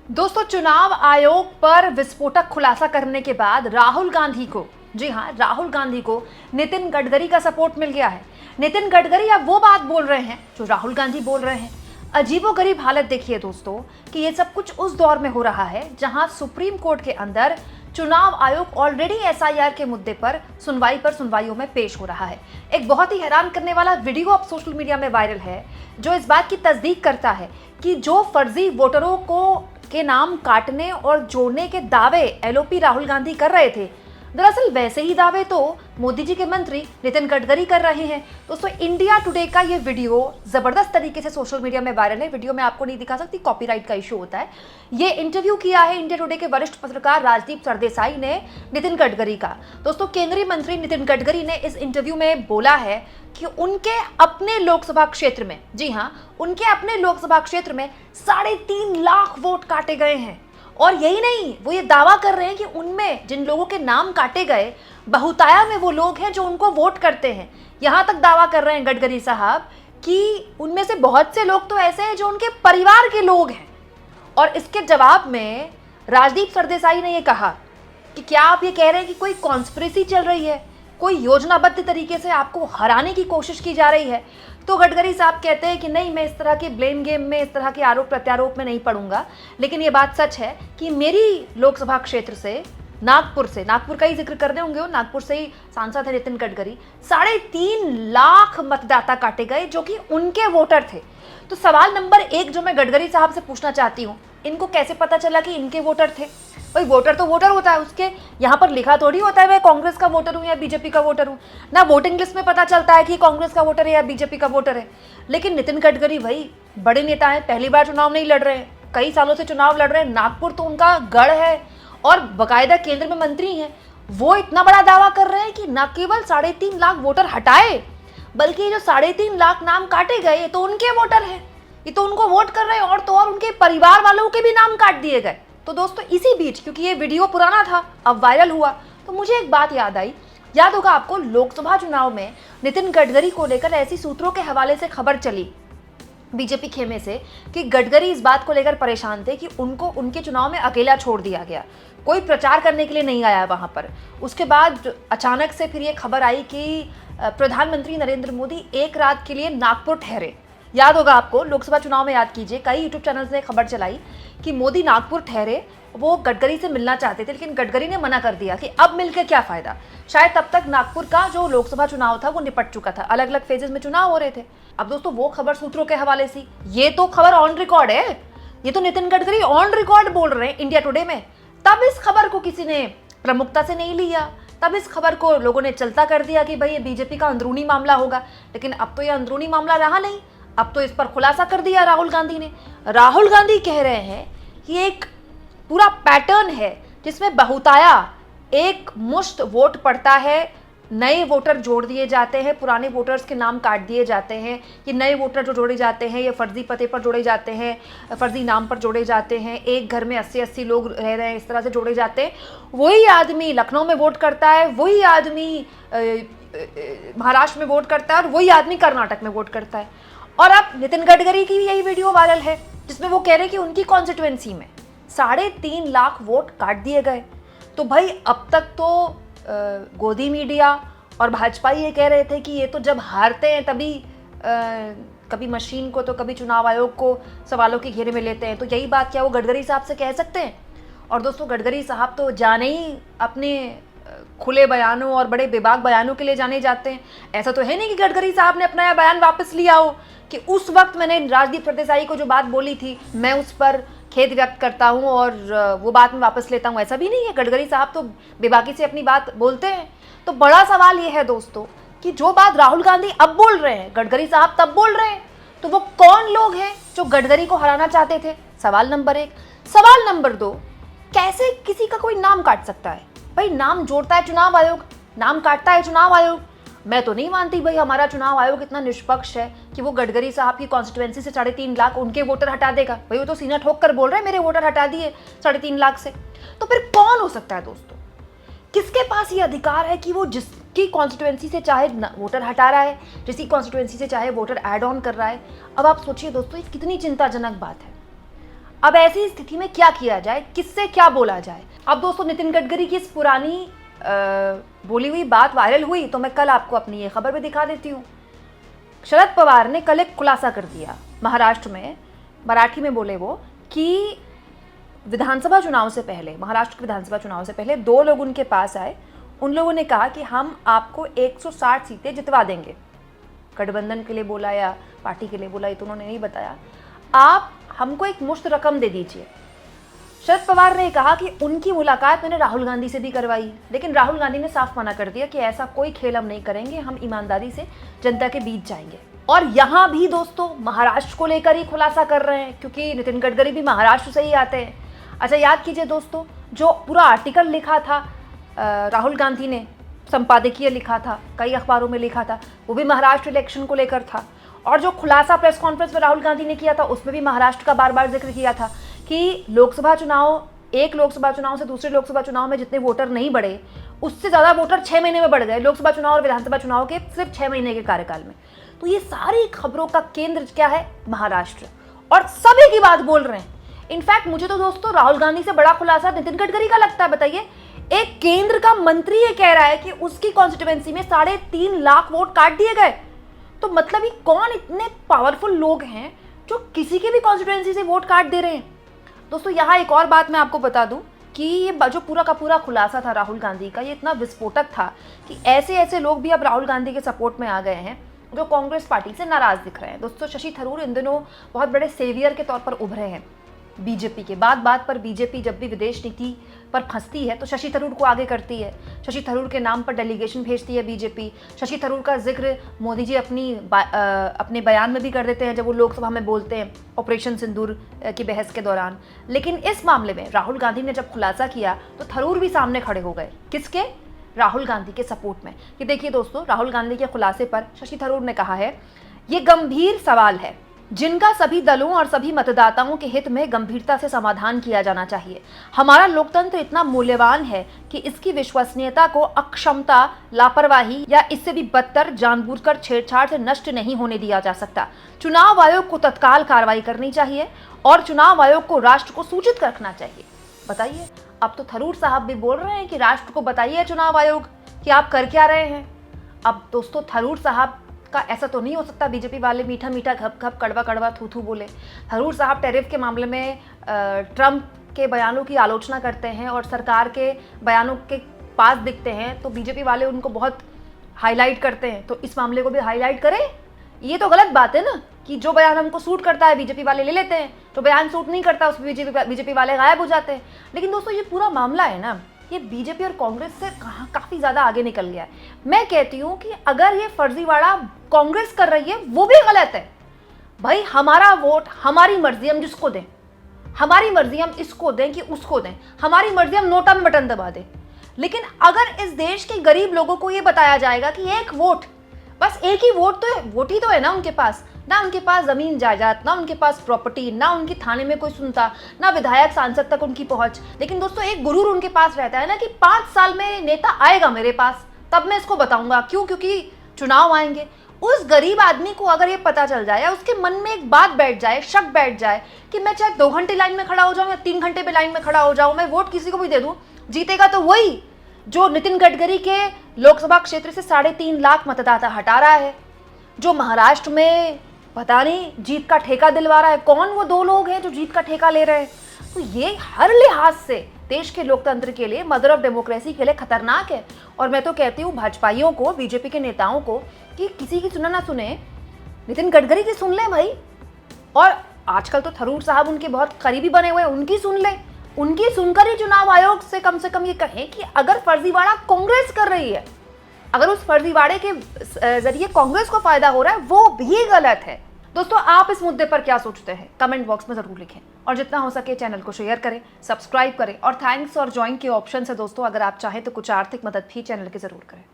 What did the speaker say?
दोस्तों, चुनाव आयोग पर विस्फोटक खुलासा करने के बाद राहुल गांधी को, जी हां, राहुल गांधी को नितिन गडकरी का सपोर्ट मिल गया है। नितिन गडकरी अब वो बात बोल रहे हैं जो राहुल गांधी बोल रहे हैं। अजीबोगरीब हालत देखिए दोस्तों कि ये सब कुछ उस दौर में हो रहा है जहां सुप्रीम कोर्ट के अंदर चुनाव आयोग ऑलरेडी एसआईआर के मुद्दे पर सुनवाइयों में पेश हो रहा है। एक बहुत ही हैरान करने वाला वीडियो अब सोशल मीडिया में वायरल है जो इस बात की तस्दीक करता है कि जो फर्जी वोटरों के नाम काटने और जोड़ने के दावे एलओपी राहुल गांधी कर रहे थे, दरअसल वैसे ही दावे तो मोदी जी के मंत्री नितिन गडकरी कर रहे हैं। दोस्तों, इंडिया टुडे का ये वीडियो जबरदस्त तरीके से सोशल मीडिया में वायरल है। वीडियो में आपको नहीं दिखा सकती, कॉपीराइट का इशू होता है। ये इंटरव्यू किया है इंडिया टुडे के वरिष्ठ पत्रकार राजदीप सरदेसाई ने नितिन गडकरी का। दोस्तों, केंद्रीय मंत्री नितिन गडकरी ने इस इंटरव्यू में बोला है कि उनके अपने लोकसभा क्षेत्र में, जी हाँ, उनके अपने लोकसभा क्षेत्र में 3.5 लाख वोट काटे गए हैं। और यही नहीं, वो ये दावा कर रहे हैं कि उनमें जिन लोगों के नाम काटे गए, बहुताया में वो लोग हैं जो उनको वोट करते हैं। यहां तक दावा कर रहे हैं गडकरी साहब कि उनमें से बहुत से लोग तो ऐसे हैं जो उनके परिवार के लोग हैं। और इसके जवाब में राजदीप सरदेसाई ने ये कहा कि क्या आप ये कह रहे हैं कि कोई कॉन्स्पिरेसी चल रही है, कोई योजनाबद्ध तरीके से आपको हराने की कोशिश की जा रही है? तो गडकरी साहब कहते हैं कि नहीं, मैं इस तरह के ब्लेम गेम में, इस तरह के आरोप प्रत्यारोप में नहीं पड़ूंगा, लेकिन ये बात सच है कि मेरी लोकसभा क्षेत्र से, नागपुर का ही जिक्र कर रहे होंगे, नागपुर से ही सांसद है नितिन गडकरी, 3.5 लाख मतदाता काटे गए जो कि उनके वोटर थे। तो सवाल नंबर 1 जो मैं गडकरी साहब से पूछना चाहती हूँ, इनको कैसे पता चला कि इनके वोटर थे? भाई, वोटर तो वोटर होता है, उसके यहाँ पर लिखा थोड़ी होता है मैं कांग्रेस का वोटर हूँ या बीजेपी का वोटर हूँ। ना वोटिंग लिस्ट में पता चलता है कि कांग्रेस का वोटर है या बीजेपी का वोटर है। लेकिन नितिन गडकरी भाई बड़े नेता हैं, पहली बार चुनाव नहीं लड़ रहे हैं, कई सालों से चुनाव लड़ रहे हैं, नागपुर तो उनका गढ़ है और बाकायदा केंद्र में मंत्री हैं। वो इतना बड़ा दावा कर रहे हैं कि न केवल 3.5 लाख वोटर हटाए, बल्कि ये जो 3.5 लाख नाम काटे गए, ये तो उनके वोटर हैं, ये तो उनको वोट कर रहे हैं, और तो और उनके परिवार वालों के भी नाम काट दिए गए। तो दोस्तों, इसी बीच, क्योंकि ये वीडियो पुराना था, अब वायरल हुआ, तो मुझे एक बात याद होगा आपको, लोकसभा चुनाव में नितिन गडकरी को लेकर ऐसी सूत्रों के हवाले से खबर चली बीजेपी खेमे से कि गडकरी इस बात को लेकर परेशान थे कि उनको उनके चुनाव में अकेला छोड़ दिया गया, कोई प्रचार करने के लिए नहीं आया वहां पर। उसके बाद अचानक से फिर ये खबर आई कि प्रधानमंत्री नरेंद्र मोदी एक रात के लिए नागपुर ठहरे। याद होगा आपको, लोकसभा चुनाव में, याद कीजिए, कई यूट्यूब चैनल्स ने खबर चलाई कि मोदी नागपुर ठहरे, वो गडकरी से मिलना चाहते थे, लेकिन गडकरी ने मना कर दिया कि अब मिलकर क्या फायदा। शायद तब तक नागपुर का जो लोकसभा चुनाव था वो निपट चुका था, अलग अलग फेजेस में चुनाव हो रहे थे। अब दोस्तों, वो खबर सूत्रों के हवाले से, ये तो खबर ऑन रिकॉर्ड है, ये तो नितिन गडकरी ऑन रिकॉर्ड बोल रहे हैं इंडिया टुडे में। तब इस खबर को किसी ने प्रमुखता से नहीं लिया, तब इस खबर को लोगों ने चलता कर दिया कि भाई ये बीजेपी का अंदरूनी मामला होगा। लेकिन अब तो ये अंदरूनी मामला रहा नहीं, अब तो इस पर खुलासा कर दिया राहुल गांधी ने। राहुल गांधी कह रहे हैं कि एक पूरा पैटर्न है जिसमें बहुताया एक मुश्त वोट पड़ता है, नए वोटर जोड़ दिए जाते हैं, पुराने वोटर्स के नाम काट दिए जाते हैं। ये नए वोटर जो जोड़े जाते हैं ये फर्जी पते पर जोड़े जाते हैं, फर्जी नाम पर जोड़े जाते हैं, एक घर में 80-80 लोग रह रहे हैं, इस तरह से जोड़े जाते हैं। वही आदमी लखनऊ में वोट करता है, वही आदमी महाराष्ट्र में वोट करता है और वही आदमी कर्नाटक में वोट करता है। और अब नितिन गडकरी की यही वीडियो वायरल है जिसमें वो कह रहे हैं कि उनकी कॉन्स्टिट्यूएंसी में 3.5 लाख वोट काट दिए गए। तो भाई अब तक तो गोदी मीडिया और भाजपा ये कह रहे थे कि ये तो जब हारते हैं तभी कभी मशीन को तो कभी चुनाव आयोग को सवालों के घेरे में लेते हैं। तो यही बात क्या वो गडकरी साहब से कह सकते हैं? और दोस्तों, गडकरी साहब तो जाने ही अपने खुले बयानों और बड़े बेबाक बयानों के लिए जाने जाते हैं। ऐसा तो है नहीं कि गडकरी साहब ने अपना यह बयान वापस लिया हो कि उस वक्त मैंने राजदीप सरदेसाई को जो बात बोली थी मैं उस पर खेद व्यक्त करता हूं और वो बात मैं वापस लेता हूं। ऐसा भी नहीं है, गडकरी साहब तो बेबाकी से अपनी बात बोलते हैं। तो बड़ा सवाल ये है दोस्तों कि जो बात राहुल गांधी अब बोल रहे हैं, गडकरी साहब तब बोल रहे हैं, तो वो कौन लोग हैं जो गडकरी को हराना चाहते थे? सवाल नंबर 1। सवाल नंबर 2, कैसे किसी का कोई नाम काट सकता है? भाई, नाम जोड़ता है चुनाव आयोग, नाम काटता है चुनाव आयोग। मैं तो नहीं मानती भाई हमारा चुनाव आयोग इतना निष्पक्ष है कि वो गडकरी साहब की कॉन्स्टिट्यूएंसी से 3.5 लाख उनके वोटर हटा देगा। भाई, वो तो सीना ठोक कर बोल रहे हैं मेरे वोटर हटा दिए 3.5 लाख से। तो फिर कौन हो सकता है दोस्तों? किसके पास ये अधिकार है कि वो जिसकी कॉन्स्टिट्यूएंसी से चाहे वोटर हटा रहा है, जिसकी कॉन्स्टिट्यूएंसी से चाहे वोटर ऐड ऑन कर रहा है? अब आप सोचिए दोस्तों, ये कितनी चिंताजनक बात है। अब ऐसी स्थिति में क्या किया जाए, किससे क्या बोला जाए। अब दोस्तों नितिन गडकरी की इस पुरानी बोली हुई बात वायरल हुई तो मैं कल आपको अपनी ये खबर भी दिखा देती हूँ। शरद पवार ने कल एक खुलासा कर दिया महाराष्ट्र में, मराठी में बोले वो कि विधानसभा चुनाव से पहले, महाराष्ट्र के विधानसभा चुनाव से पहले 2 लोग उनके पास आए। उन लोगों ने कहा कि हम आपको 160 सीटें जितवा देंगे। गठबंधन के लिए बोला या पार्टी के लिए बोला ये तो उन्होंने नहीं बताया। आप हमको एक मुश्त रकम दे दीजिए। शरद पवार ने कहा कि उनकी मुलाकात मैंने राहुल गांधी से भी करवाई, लेकिन राहुल गांधी ने साफ मना कर दिया कि ऐसा कोई खेल हम नहीं करेंगे, हम ईमानदारी से जनता के बीच जाएंगे। और यहाँ भी दोस्तों महाराष्ट्र को लेकर ही खुलासा कर रहे हैं, क्योंकि नितिन गडकरी भी महाराष्ट्र से ही आते हैं। अच्छा याद कीजिए दोस्तों, जो पूरा आर्टिकल लिखा था राहुल गांधी ने, संपादकीय लिखा था, कई अखबारों में लिखा था, वो भी महाराष्ट्र इलेक्शन को लेकर था। और जो खुलासा प्रेस कॉन्फ्रेंस में राहुल गांधी ने किया था उसमें भी महाराष्ट्र का बार बार जिक्र किया था कि लोकसभा चुनाव, एक लोकसभा चुनाव से दूसरे लोकसभा चुनाव में जितने वोटर नहीं बढ़े उससे ज़्यादा वोटर 6 महीने में बढ़ गए, लोकसभा चुनाव और विधानसभा चुनाव के सिर्फ 6 महीने के कार्यकाल में। तो ये सारी खबरों का केंद्र क्या है? महाराष्ट्र। और सभी की बात बोल रहे हैं। इनफैक्ट मुझे तो दोस्तों राहुल गांधी से बड़ा खुलासा नितिन गडकरी का लगता है। बताइए, एक केंद्र का मंत्री ये कह रहा है कि उसकी कॉन्स्टिट्यूएंसी में 3.5 लाख वोट काट दिए गए। तो मतलब ये कौन इतने पावरफुल लोग हैं जो किसी की भी कॉन्स्टिट्यूएंसी से वोट काट दे रहे हैं। दोस्तों यहाँ एक और बात मैं आपको बता दूं कि ये जो पूरा का पूरा खुलासा था राहुल गांधी का, ये इतना विस्फोटक था कि ऐसे ऐसे लोग भी अब राहुल गांधी के सपोर्ट में आ गए हैं जो कांग्रेस पार्टी से नाराज दिख रहे हैं। दोस्तों शशि थरूर इन दिनों बहुत बड़े सेवियर के तौर पर उभरे हैं बीजेपी के। बात बात पर बीजेपी जब भी विदेश नीति पर फंसती है तो शशि थरूर को आगे करती है। शशि थरूर के नाम पर डेलीगेशन भेजती है बीजेपी। शशि थरूर का जिक्र मोदी जी अपने बयान में भी कर देते हैं जब वो लोकसभा में बोलते हैं ऑपरेशन सिंदूर की बहस के दौरान। लेकिन इस मामले में राहुल गांधी ने जब खुलासा किया तो थरूर भी सामने खड़े हो गए। किसके? राहुल गांधी के सपोर्ट में। कि देखिए दोस्तों, राहुल गांधी के खुलासे पर शशि थरूर ने कहा है, ये गंभीर सवाल है जिनका सभी दलों और सभी मतदाताओं के हित में गंभीरता से समाधान किया जाना चाहिए। हमारा लोकतंत्र इतना मूल्यवान है कि इसकी विश्वसनीयता को अक्षमता, लापरवाही या इससे भी बदतर जानबूझकर छेड़छाड़ से नष्ट नहीं होने दिया जा सकता। चुनाव आयोग को तत्काल कार्रवाई करनी चाहिए और चुनाव आयोग को राष्ट्र को सूचित रखना चाहिए। बताइए, अब तो थरूर साहब भी बोल रहे हैं कि राष्ट्र को बताइए चुनाव आयोग कि आप कर क्या रहे हैं। अब दोस्तों थरूर साहब का ऐसा तो नहीं हो सकता बीजेपी वाले मीठा मीठा घप घप कड़वा कड़वा थू थू बोले। थरूर साहब टैरिफ के मामले में ट्रंप के बयानों की आलोचना करते हैं और सरकार के बयानों के पास दिखते हैं तो बीजेपी वाले उनको बहुत हाईलाइट करते हैं। तो इस मामले को भी हाईलाइट करें? ये तो गलत बात है ना कि जो बयान हमको सूट करता है बीजेपी वाले ले लेते हैं, जो बयान सूट नहीं करता उस पर बीजेपी वाले गायब हो जाते हैं। लेकिन दोस्तों ये पूरा मामला है ना, ये बीजेपी और कांग्रेस से काफ़ी ज़्यादा आगे निकल गया है। मैं कहती हूँ कि अगर ये फर्जीवाड़ा कांग्रेस कर रही है वो भी गलत है। भाई हमारा वोट हमारी मर्जी, हम जिसको दें, हमारी मर्जी हम इसको दें कि उसको दें, हमारी मर्जी हम नोटा में बटन दबा दें। लेकिन अगर इस देश के गरीब लोगों को ये बताया जाएगा कि एक वोट, बस एक ही वोट तो है, वोट ही तो है ना उनके पास, ना उनके पास ज़मीन जायदाद, ना उनके पास प्रॉपर्टी, ना उनकी थाने में कोई सुनता, ना विधायक सांसद तक उनकी पहुंच। लेकिन दोस्तों एक गुरूर उनके पास रहता है ना कि 5 साल में नेता आएगा मेरे पास, तब मैं इसको बताऊंगा। क्यों? क्योंकि चुनाव आएंगे। उस गरीब आदमी को अगर ये पता चल जाए या उसके मन में एक बात बैठ जाए, शक बैठ जाए कि मैं चाहे 2 घंटे लाइन में खड़ा हो जाऊं या 3 घंटे पे लाइन में खड़ा हो जाऊं, मैं वोट किसी को भी दे दूं, जीतेगा तो वही जो नितिन गडकरी के लोकसभा क्षेत्र से 3.5 लाख मतदाता हटा रहा है, जो महाराष्ट्र में पता नहीं जीत का ठेका दिलवा रहा है। कौन वो 2 लोग हैं जो जीत का ठेका ले रहे हैं? तो ये हर लिहाज से देश के लोकतंत्र के लिए, मदर ऑफ डेमोक्रेसी के लिए खतरनाक है। और मैं तो कहती हूँ भाजपाइयों को, बीजेपी के नेताओं को कि किसी की सुना ना सुने, नितिन गडकरी की सुन लें भाई। और आजकल तो थरूर साहब उनके बहुत करीबी बने हुए हैं, उनकी सुन लें। उनकी सुनकर ही चुनाव आयोग से कम ये कहें कि अगर फर्जीवाड़ा कांग्रेस कर रही है, अगर उस फर्जीवाड़े के जरिए कांग्रेस को फायदा हो रहा है, वो भी गलत है। दोस्तों आप इस मुद्दे पर क्या सोचते हैं? कमेंट बॉक्स में जरूर लिखें और जितना हो सके चैनल को शेयर करें, सब्सक्राइब करें और थैंक्स और ज्वाइन के ऑप्शन है दोस्तों। अगर आप चाहें तो कुछ आर्थिक मदद भी चैनल की जरूर करें।